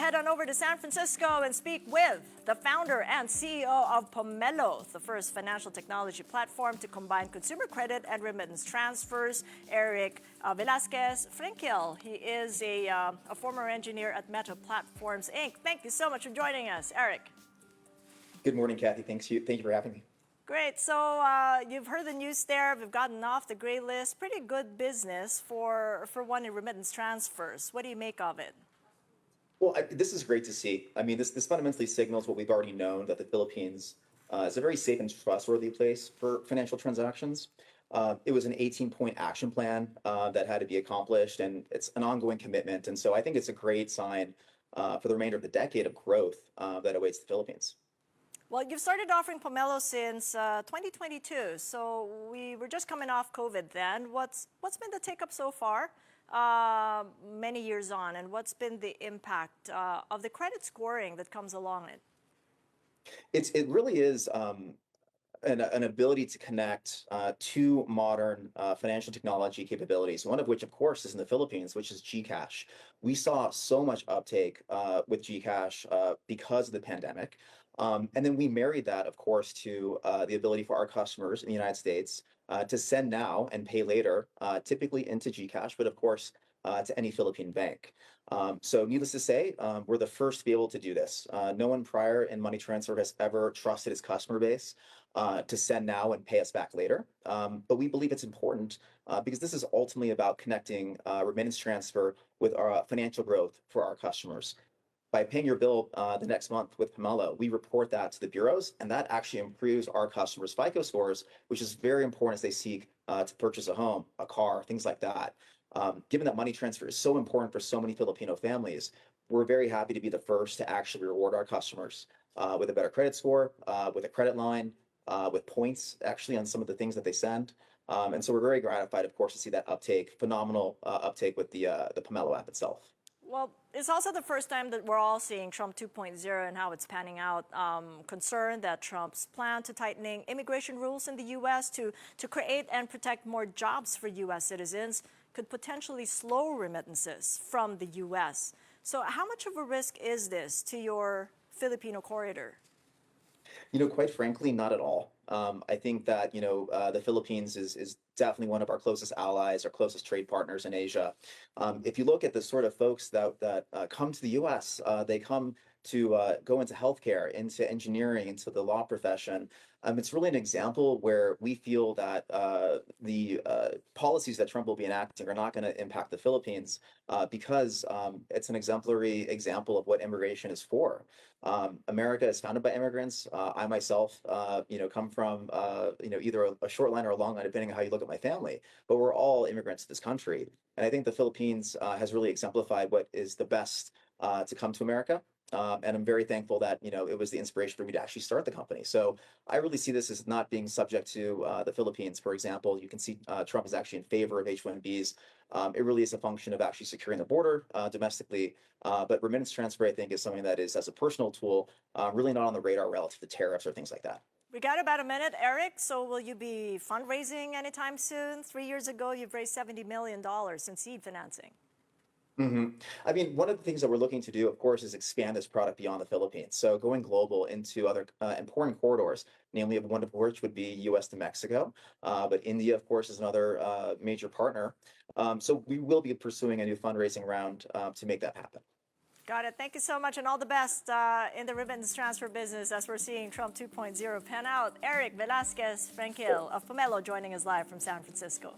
head on over to San Francisco and speak with the founder and CEO of Pomelo, the first financial technology platform to combine consumer credit and remittance transfers, Eric Velasquez Frenkiel. He is a former engineer at Meta Platforms, Inc. Thank you so much for joining us, Eric. Good morning, Kathy. Thank you for having me. Great. So you've heard the news there. We've gotten off the gray list. Pretty good business for one in remittance transfers. What do you make of it? Well, this is great to see. I mean, this fundamentally signals what we've already known, that the Philippines is a very safe and trustworthy place for financial transactions. It was an 18-point action plan that had to be accomplished, and it's an ongoing commitment. And so I think it's a great sign for the remainder of the decade of growth that awaits the Philippines. Well, you've started offering Pomelo since 2022, so we were just coming off COVID then. What's been the take-up so far, many years on, and what's been the impact of the credit scoring that comes along it? It really is an ability to connect two modern financial technology capabilities, one of which, of course, is in the Philippines, which is GCash. We saw so much uptake with GCash because of the pandemic. And then we married that, of course, to the ability for our customers in the United States to send now and pay later, typically into GCash, but of course, to any Philippine bank. So needless to say, we're the first to be able to do this. No one prior in money transfer has ever trusted its customer base to send now and pay us back later. But we believe it's important because this is ultimately about connecting remittance transfer with our financial growth for our customers. By paying your bill the next month with Pomelo, we report that to the bureaus, and that actually improves our customers' FICO scores, which is very important as they seek to purchase a home, a car, things like that. Given that money transfer is so important for so many Filipino families, we're very happy to be the first to actually reward our customers with a better credit score, with a credit line, with points actually on some of the things that they send. And so we're very gratified, of course, to see that uptake, phenomenal uptake with the Pomelo app itself. Well, it's also the first time that we're all seeing Trump 2.0 and how it's panning out. Concerned that Trump's plan to tightening immigration rules in the U.S. to create and protect more jobs for U.S. citizens could potentially slow remittances from the U.S. So how much of a risk is this to your Filipino corridor? Quite frankly, not at all. I think that, the Philippines is definitely one of our closest allies, our closest trade partners in Asia. If you look at the sort of folks that come to the U.S., they come to go into healthcare, into engineering, into the law profession. It's really an example where we feel that the policies that Trump will be enacting are not going to impact the Philippines because it's an exemplary example of what immigration is for. America is founded by immigrants. I myself, come from, either a short line or a long line, depending on how you look at my family. But we're all immigrants to this country. And I think the Philippines has really exemplified what is the best to come to America. And I'm very thankful that, it was the inspiration for me to actually start the company. So I really see this as not being subject to the Philippines. For example, you can see Trump is actually in favor of H-1Bs. It really is a function of actually securing the border domestically. But remittance transfer, I think, is something that is, as a personal tool, really not on the radar relative to tariffs or things like that. We got about a minute, Eric. So will you be fundraising anytime soon? 3 years ago, you've raised $70 million in seed financing. I mean, one of the things that we're looking to do, of course, is expand this product beyond the Philippines. So going global into other important corridors, namely one of which would be U.S. to Mexico. But India, of course, is another major partner. So we will be pursuing a new fundraising round to make that happen. Got it. Thank you so much, and all the best in the remittance transfer business as we're seeing Trump 2.0 pan out. Eric Velasquez Frenkiel of Pomelo joining us live from San Francisco.